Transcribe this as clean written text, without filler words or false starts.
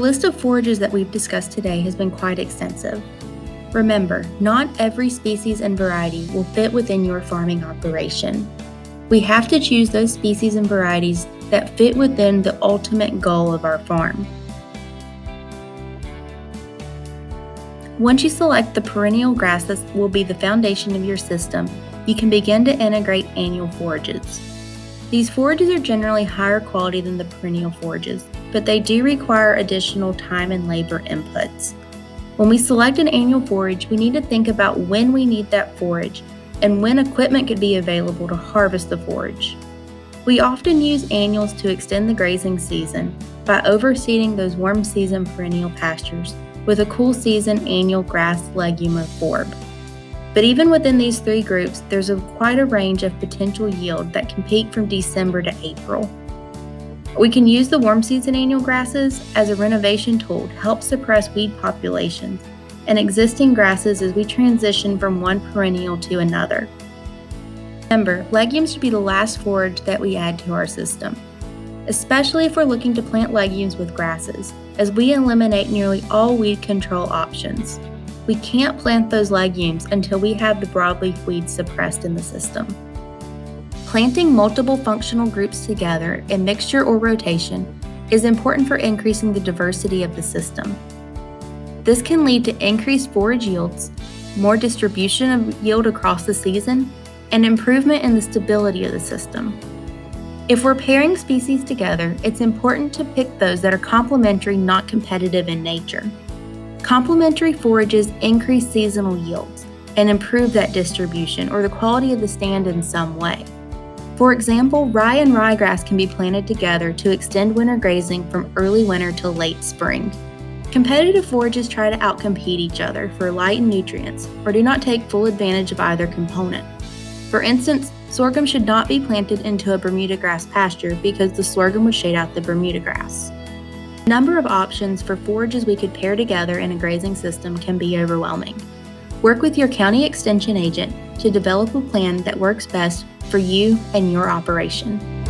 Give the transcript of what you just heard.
list of forages that we've discussed today has been quite extensive. Remember, not every species and variety will fit within your farming operation. We have to choose those species and varieties that fit within the ultimate goal of our farm. Once you select the perennial grass that will be the foundation of your system, you can begin to integrate annual forages. These forages are generally higher quality than the perennial forages, but they do require additional time and labor inputs. When we select an annual forage, we need to think about when we need that forage and when equipment could be available to harvest the forage. We often use annuals to extend the grazing season by overseeding those warm season perennial pastures with a cool season annual grass, legume, or forb. But even within these three groups, there's quite a range of potential yield that can peak from December to April. We can use the warm season annual grasses as a renovation tool to help suppress weed populations and existing grasses as we transition from one perennial to another. Remember, legumes should be the last forage that we add to our system, especially if we're looking to plant legumes with grasses, as we eliminate nearly all weed control options. We can't plant those legumes until we have the broadleaf weeds suppressed in the system. Planting multiple functional groups together in mixture or rotation is important for increasing the diversity of the system. This can lead to increased forage yields, more distribution of yield across the season, and improvement in the stability of the system. If we're pairing species together, it's important to pick those that are complementary, not competitive in nature. Complementary forages increase seasonal yields and improve that distribution or the quality of the stand in some way. For example, rye and ryegrass can be planted together to extend winter grazing from early winter to late spring. Competitive forages try to outcompete each other for light and nutrients, or do not take full advantage of either component. For instance, sorghum should not be planted into a Bermuda grass pasture because the sorghum would shade out the Bermuda grass. The number of options for forages we could pair together in a grazing system can be overwhelming. Work with your county extension agent to develop a plan that works best for you and your operation.